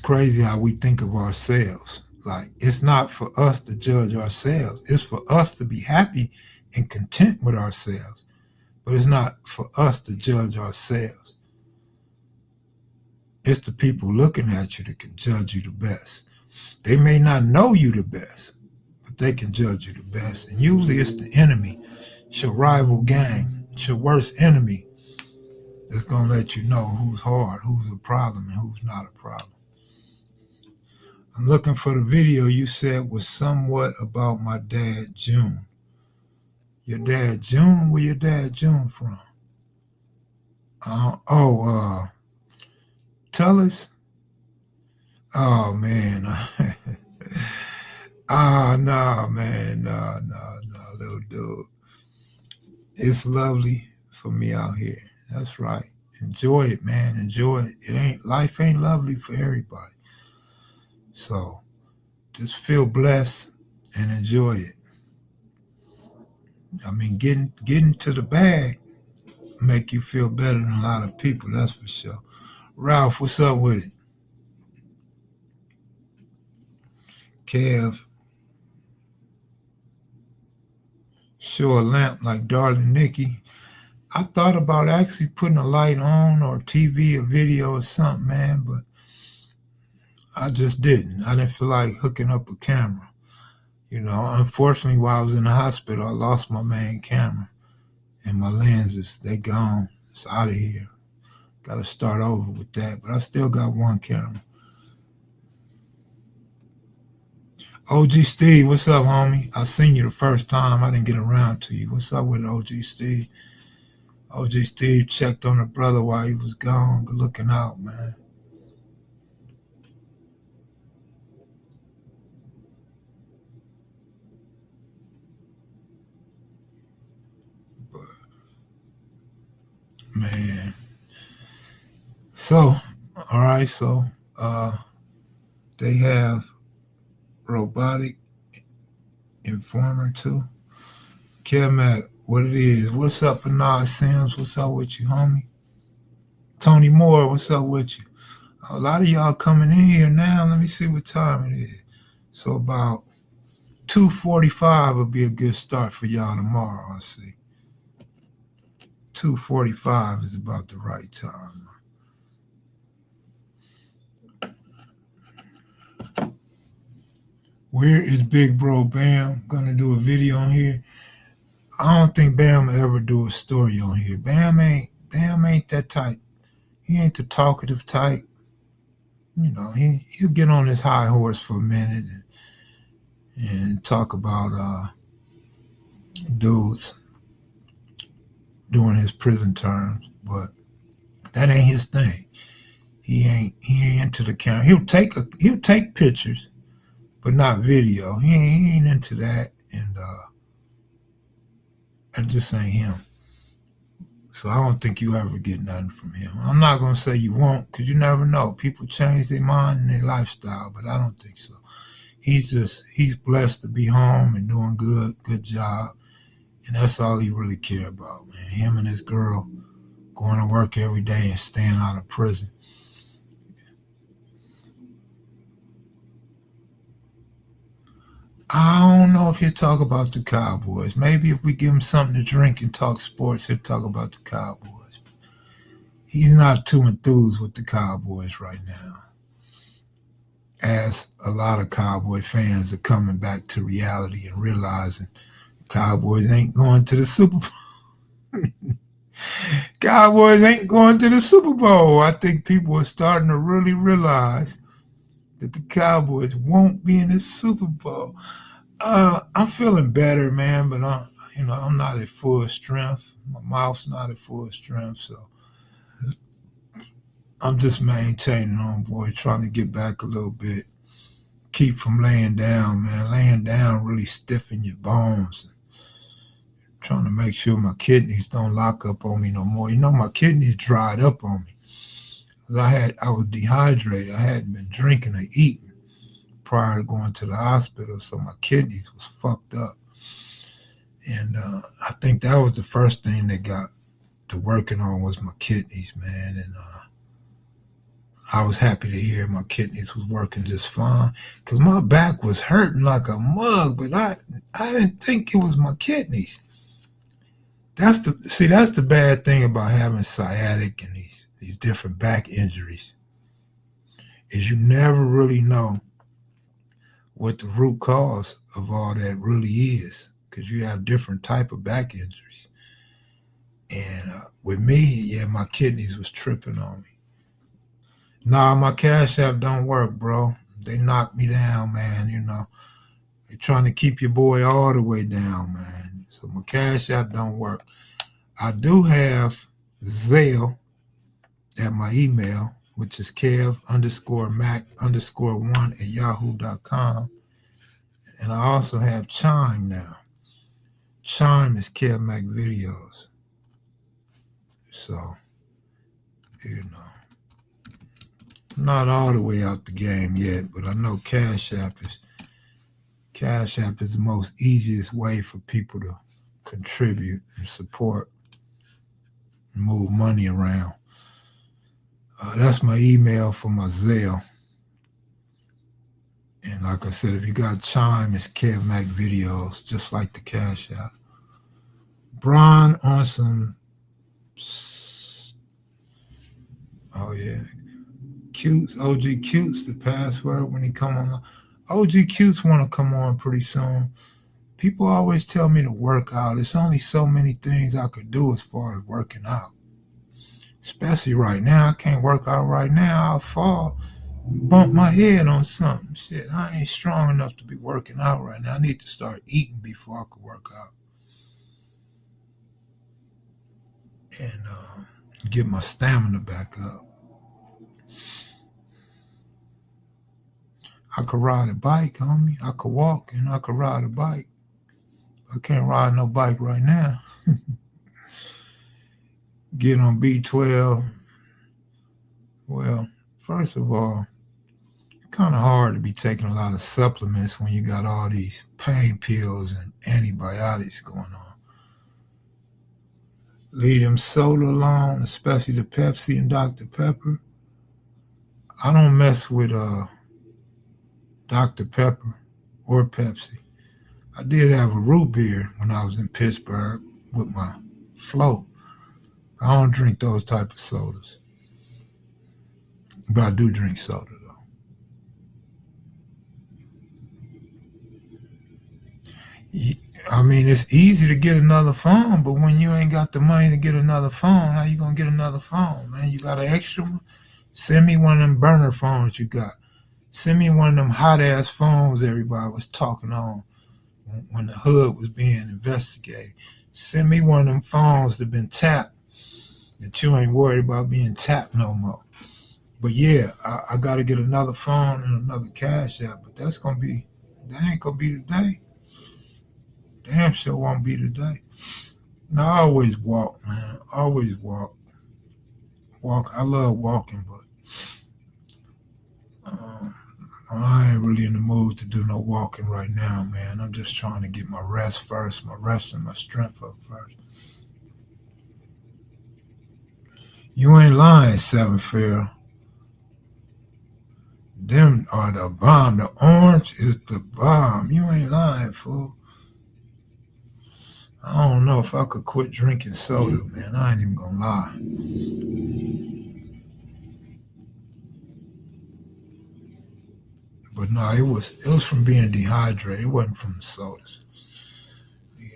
crazy how we think of ourselves. Like it's not for us to judge ourselves. It's for us to be happy and content with ourselves. But it's not for us to judge ourselves. It's the people looking at you that can judge you the best. They may not know you the best, but they can judge you the best. And usually it's the enemy. It's your rival gang. It's your worst enemy that's going to let you know who's hard, who's a problem, and who's not a problem. I'm looking for the video you said was somewhat about my dad, June. Your dad, June? Where your dad, June, from? Tell us. Oh, man. No, man. No, little dude. It's lovely for me out here. That's right. Enjoy it, man. Enjoy it. Life ain't lovely for everybody. So just feel blessed and enjoy it. I mean, getting to the bag make you feel better than a lot of people, that's for sure. Ralph, what's up with it? Kev, show a lamp like Darling Nikki. I thought about actually putting a light on or TV or video or something, man, but I just didn't. I didn't feel like hooking up a camera. You know, unfortunately, while I was in the hospital, I lost my main camera and my lenses. They gone. It's out of here. Got to start over with that. But I still got one camera. OG Steve, what's up, homie? I seen you the first time. I didn't get around to you. What's up with OG Steve? OG Steve checked on the brother while he was gone. Good looking out, man. But, man. So, all right. So, uh, they have robotic informer too. Mac, what it is? What's up, Bernard Sims? What's up with you, homie? Tony Moore, what's up with you? A lot of y'all coming in here now. Let me see what time it is. So about 2:45 will be a good start for y'all tomorrow. I see. 2:45 is about the right time. Where is Big Bro Bam gonna do a video on here? I don't think Bam will ever do a story on here. Bam ain't that type. He ain't the talkative type. You know, he'll get on his high horse for a minute and talk about dudes during his prison terms, but that ain't his thing. He ain't into the camera. He'll take pictures, but not video. He ain't into that, and that just ain't him. So I don't think you ever get nothing from him. I'm not gonna say you won't, because you never know. People change their mind and their lifestyle, but I don't think so. He's blessed to be home and doing good job, and that's all he really care about, man. Him and his girl going to work every day and staying out of prison. I don't know if he'll talk about the Cowboys. Maybe if we give him something to drink and talk sports, he'll talk about the Cowboys. He's not too enthused with the Cowboys right now, as a lot of Cowboy fans are coming back to reality and realizing Cowboys ain't going to the Super Bowl. Cowboys ain't going to the Super Bowl. I think people are starting to really realize that the Cowboys won't be in the Super Bowl. I'm feeling better, man, but I'm not at full strength. My mouth's not at full strength, so I'm just maintaining on, boy, trying to get back a little bit. Keep from laying down, man. Laying down really stiffen your bones. Trying to make sure my kidneys don't lock up on me no more. You know, my kidneys dried up on me. 'Cause I was dehydrated. I hadn't been drinking or eating prior to going to the hospital, so my kidneys was fucked up. And I think that was the first thing they got to working on was my kidneys, man. And I was happy to hear my kidneys was working just fine, because my back was hurting like a mug, but I didn't think it was my kidneys. That's the bad thing about having sciatic and these different back injuries, is you never really know what the root cause of all that really is, because you have different type of back injuries. And with me, yeah, my kidneys was tripping on me. Nah, my Cash App don't work, bro. They knocked me down, man. You know, they're trying to keep your boy all the way down, man. So my Cash App don't work. I do have Zelle at my email, which is kev_mac_1 at yahoo.com. And I also have Chime now. Chime is kevmacvideos. So, you know, I'm not all the way out the game yet, but I know Cash App is the most easiest way for people to contribute and support and move money around. That's my email for my Zelle. And like I said, if you got Chime, it's Kev Mac Videos, just like the Cash App. Brian on some. Oh yeah, Cutes, OG Cutes, the password when he come on. OG Cutes want to come on pretty soon. People always tell me to work out. It's only so many things I could do as far as working out. Especially right now. I can't work out right now. I'll fall, bump my head on something. Shit, I ain't strong enough to be working out right now. I need to start eating before I could work out. And get my stamina back up. I could ride a bike, homie. I could walk and I could ride a bike. I can't ride no bike right now. Get on B12. Well, first of all, kind of hard to be taking a lot of supplements when you got all these pain pills and antibiotics going on. Leave them soda alone, especially the Pepsi and Dr. Pepper. I don't mess with Dr. Pepper or Pepsi. I did have a root beer when I was in Pittsburgh with my float. I don't drink those type of sodas, but I do drink soda though. I mean, it's easy to get another phone, but when you ain't got the money to get another phone, how you gonna get another phone, man? You got an extra one? Send me one of them burner phones you got. Send me one of them hot ass phones everybody was talking on when the hood was being investigated. Send me one of them phones that been tapped, that you ain't worried about being tapped no more. But yeah, I got to get another phone and another cash app, but that ain't gonna be today. Damn sure won't be today. No, I always walk, man. Always walk. Walk. I love walking, but um, I ain't really in the mood to do no walking right now, man. I'm just trying to get my rest first, my rest and my strength up first. You ain't lying, Seven Fair. Them are the bomb. The orange is the bomb. You ain't lying, fool. I don't know if I could quit drinking soda, man. I ain't even gonna lie. But no, it was from being dehydrated. It wasn't from the sodas. Yeah.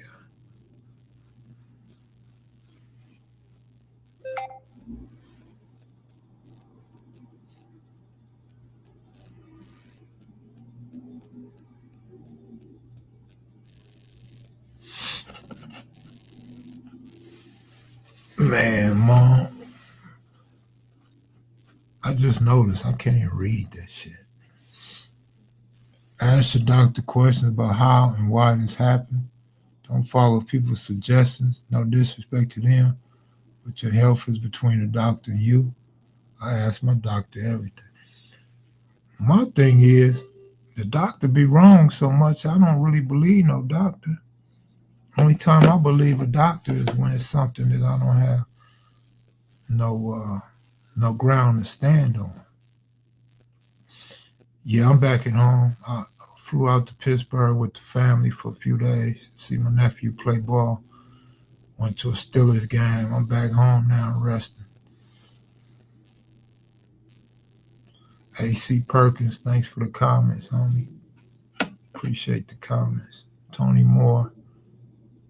Man, mom, I just noticed I can't even read that shit. Ask your doctor questions about how and why this happened. Don't follow people's suggestions. No disrespect to them, but your health is between the doctor and you. I ask my doctor everything. My thing is, the doctor be wrong so much, I don't really believe no doctor. Only time I believe a doctor is when it's something that I don't have no no ground to stand on. Yeah, I'm back at home. I flew out to Pittsburgh with the family for a few days, see my nephew play ball. Went to a Steelers game. I'm back home now resting. AC Perkins, thanks for the comments, homie. Appreciate the comments. Tony Moore,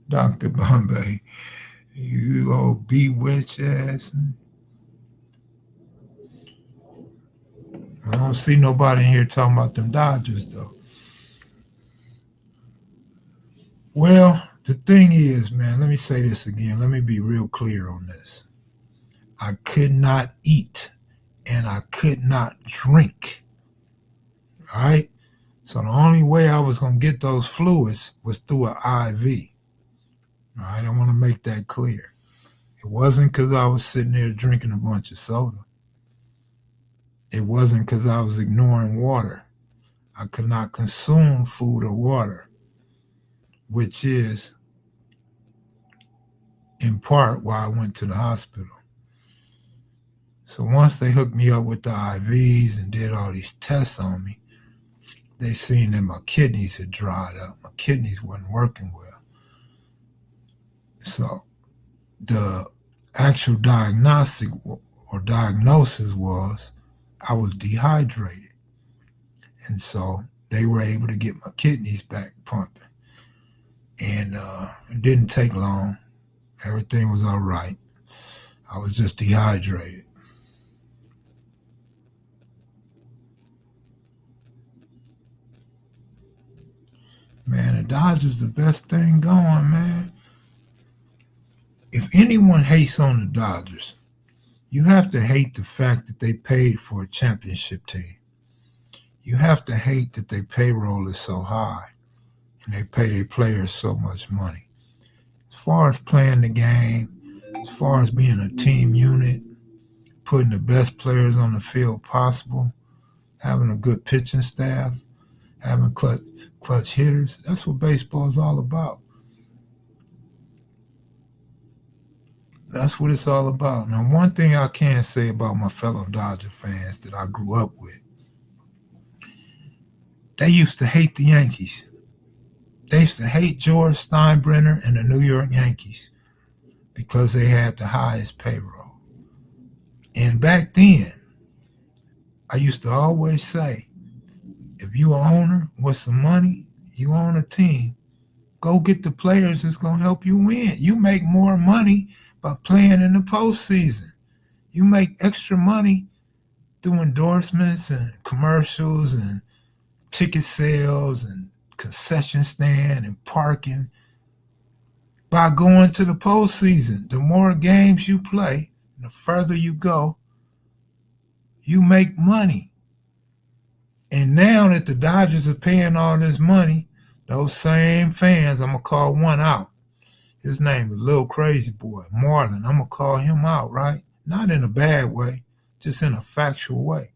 Dr. Bombay, you old bewitch ass. I don't see nobody in here talking about them Dodgers though. Well, the thing is, man, let me say this again. Let me be real clear on this. I could not eat and I could not drink. All right. So the only way I was gonna get those fluids was through an IV. All right, I want to make that clear. It wasn't because I was sitting there drinking a bunch of soda. It wasn't because I was ignoring water. I could not consume food or water, which is in part why I went to the hospital. So once they hooked me up with the IVs and did all these tests on me, they seen that my kidneys had dried up. My kidneys wasn't working well. So the actual diagnostic or diagnosis was I was dehydrated. And so they were able to get my kidneys back pumping. And it didn't take long. Everything was all right. I was just dehydrated. Man, the Dodgers the best thing going, man. If anyone hates on the Dodgers, you have to hate the fact that they paid for a championship team. You have to hate that their payroll is so high and they pay their players so much money. As far as playing the game, as far as being a team unit, putting the best players on the field possible, having a good pitching staff, having clutch hitters, that's what baseball is all about. That's what it's all about. Now, one thing I can say about my fellow Dodger fans that I grew up with, they used to hate the Yankees. They used to hate George Steinbrenner and the New York Yankees because they had the highest payroll. And back then, I used to always say, if you an owner with some money, you own a team, go get the players that's going to help you win. You make more money by playing in the postseason. You make extra money through endorsements and commercials and ticket sales and concession stand and parking by going to the postseason. The more games you play, the further you go, you make money. And now that the Dodgers are paying all this money, those same fans, I'm going to call one out. His name is Little Crazy Boy, Marlon. I'm going to call him out, right? Not in a bad way, just in a factual way.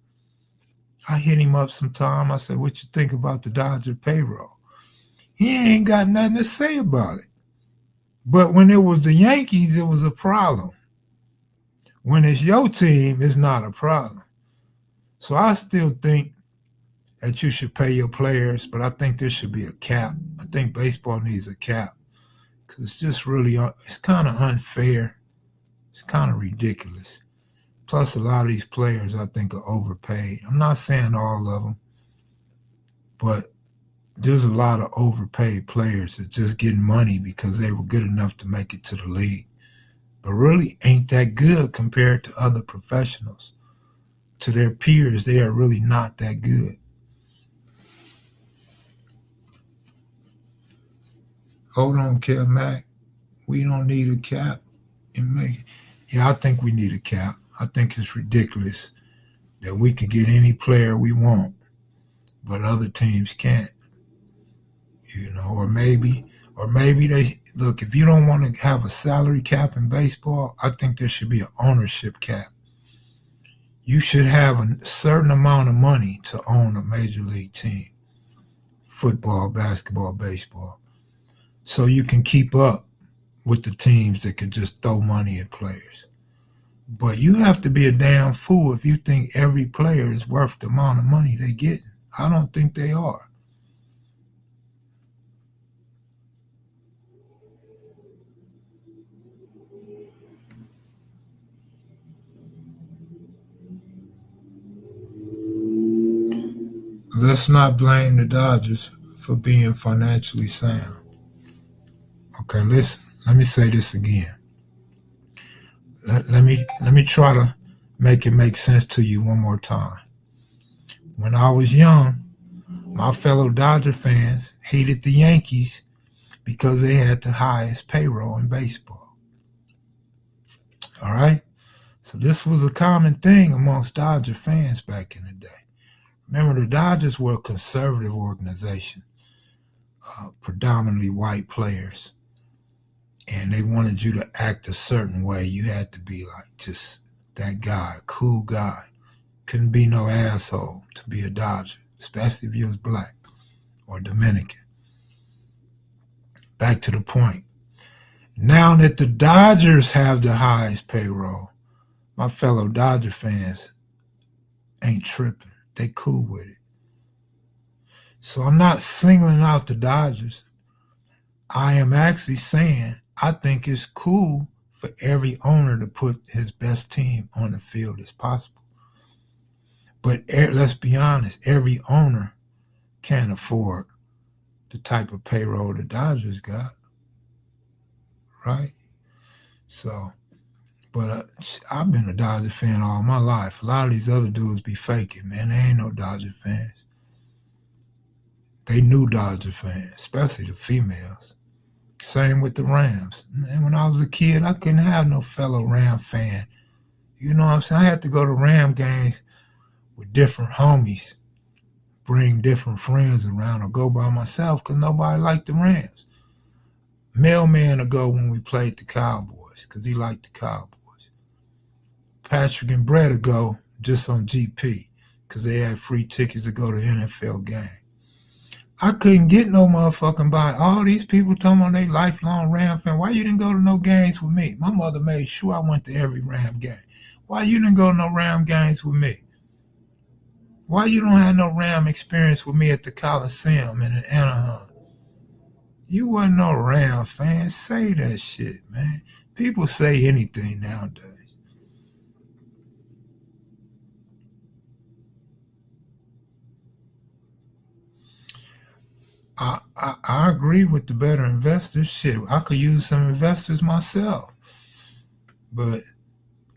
I hit him up sometime. I said, what you think about the Dodger payroll? He ain't got nothing to say about it. But when it was the Yankees, it was a problem. When it's your team, it's not a problem. So I still think that you should pay your players, but I think there should be a cap. I think baseball needs a cap because it's just really, it's kind of unfair. It's kind of ridiculous. Plus, a lot of these players, I think, are overpaid. I'm not saying all of them, but there's a lot of overpaid players that just getting money because they were good enough to make it to the league, but really ain't that good compared to other professionals. To their peers, they are really not that good. Hold on, Kev Mac. We don't need a cap. Yeah, I think we need a cap. I think it's ridiculous that we could get any player we want, but other teams can't. Or maybe they look. If you don't want to have a salary cap in baseball, I think there should be an ownership cap. You should have a certain amount of money to own a major league team, football, basketball, baseball, so you can keep up with the teams that could just throw money at players. But you have to be a damn fool if you think every player is worth the amount of money they get. I don't think they are. Let's not blame the Dodgers for being financially sound. Okay, listen. Let me say this again. Let me try to make it make sense to you one more time. When I was young, my fellow Dodger fans hated the Yankees because they had the highest payroll in baseball. All right? So this was a common thing amongst Dodger fans back in the day. Remember, the Dodgers were a conservative organization, predominantly white players, and they wanted you to act a certain way. You had to be like just that guy, cool guy. Couldn't be no asshole to be a Dodger, especially if you was black or Dominican. Back to the point. Now that the Dodgers have the highest payroll, my fellow Dodger fans ain't tripping. They cool with it. So I'm not singling out the Dodgers. I am actually saying I think it's cool for every owner to put his best team on the field as possible. But let's be honest, every owner can't afford the type of payroll the Dodgers got, right? So, but I've been a Dodger fan all my life. A lot of these other dudes be faking, man. They ain't no Dodger fans. They new Dodger fans, especially the females. Same with the Rams. And when I was a kid, I couldn't have no fellow Ram fan. You know what I'm saying? I had to go to Ram games with different homies, bring different friends around, or go by myself because nobody liked the Rams. Mailman would go when we played the Cowboys because he liked the Cowboys. Patrick and Brett would go just on GP because they had free tickets to go to NFL games. I couldn't get no motherfucking body. All these people talking about they lifelong Ram fan. Why you didn't go to no games with me? My mother made sure I went to every Ram game. Why you didn't go to no Ram games with me? Why you don't have no Ram experience with me at the Coliseum and in Anaheim? You wasn't no Ram fan. Say that shit, man. People say anything nowadays. I agree with the better investors. Shit, I could use some investors myself. But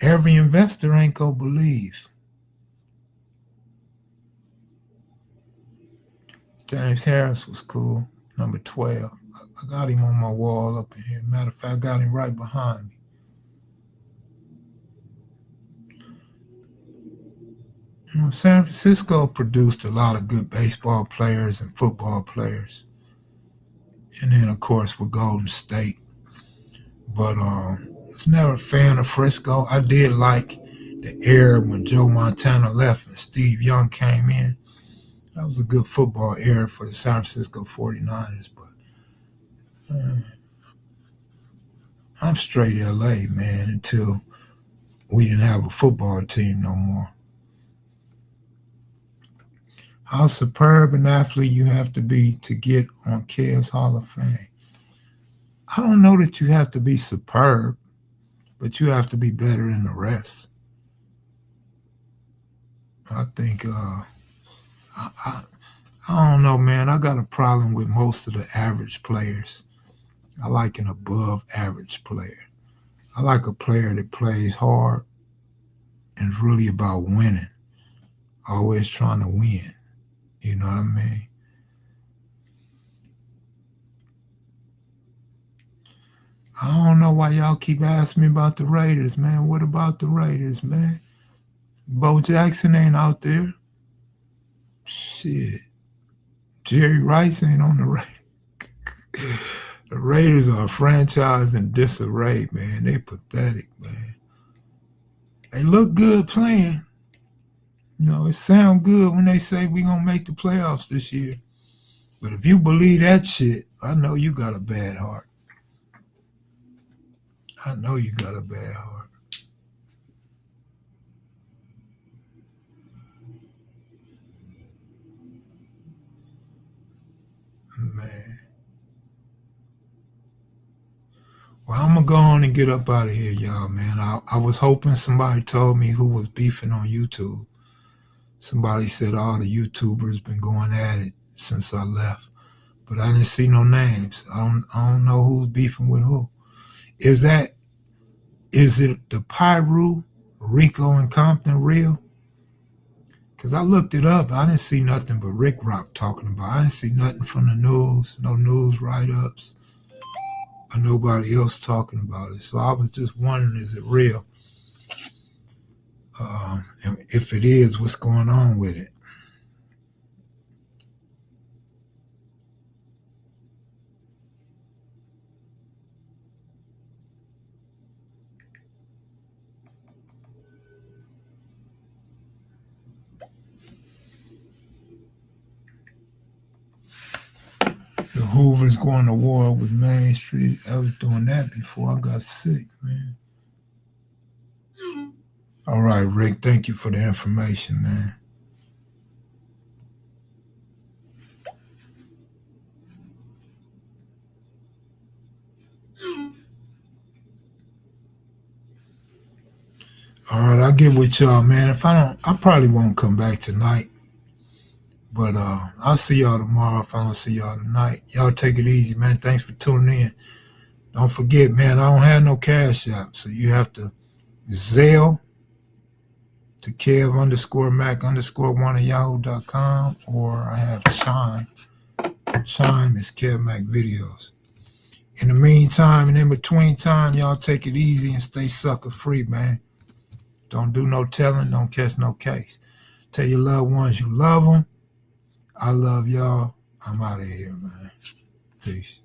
every investor ain't gonna believe. James Harris was cool. Number 12. I got him on my wall up in here. Matter of fact, I got him right behind me. You know, San Francisco produced a lot of good baseball players and football players. And then, of course, with Golden State. But I was never a fan of Frisco. I did like the era when Joe Montana left and Steve Young came in. That was a good football era for the San Francisco 49ers. But I'm straight LA, man, until we didn't have a football team no more. How superb an athlete you have to be to get on Kev's Hall of Fame. I don't know that you have to be superb, but you have to be better than the rest. I think I, I don't know, man. I got a problem with most of the average players. I like an above average player. I like a player that plays hard and is really about winning, always trying to win. You know what I mean? I don't know why y'all keep asking me about the Raiders, man. What about the Raiders, man? Bo Jackson ain't out there. Shit. Jerry Rice ain't on the Raiders. The Raiders are a franchise in disarray, man. They pathetic, man. They look good playing. You know, it sound good when they say we gonna make the playoffs this year. But if you believe that shit, I know you got a bad heart. I know you got a bad heart. Man. Well, I'm gonna go on and get up out of here, y'all, man. I was hoping somebody told me who was beefing on YouTube. Somebody said all the YouTubers been going at it since I left, but I didn't see no names. I don't know who's beefing with who. Is that is it the Pyru, Rico, and Compton real? Cause I looked it up. I didn't see nothing but Rick Rock talking about it. I didn't see nothing from the news, no news write ups, or nobody else talking about it. So I was just wondering, is it real? And if it is, what's going on with it? The Hoovers going to war with Main Street. I was doing that before I got sick, man. All right, Rick, thank you for the information, man. All right, I'll get with y'all, man. If I don't, I probably won't come back tonight. But I'll see y'all tomorrow if I don't see y'all tonight. Y'all take it easy, man. Thanks for tuning in. Don't forget, man, I don't have no Cash App, so you have to Zelle to kev_mac_1 at yahoo.com, or I have Chime. Chime is kevmacvideos. In the meantime and in between time, y'all take it easy and stay sucker free, man. Don't do no telling, don't catch no case. Tell your loved ones you love them. I love y'all. I'm out of here, man. Peace.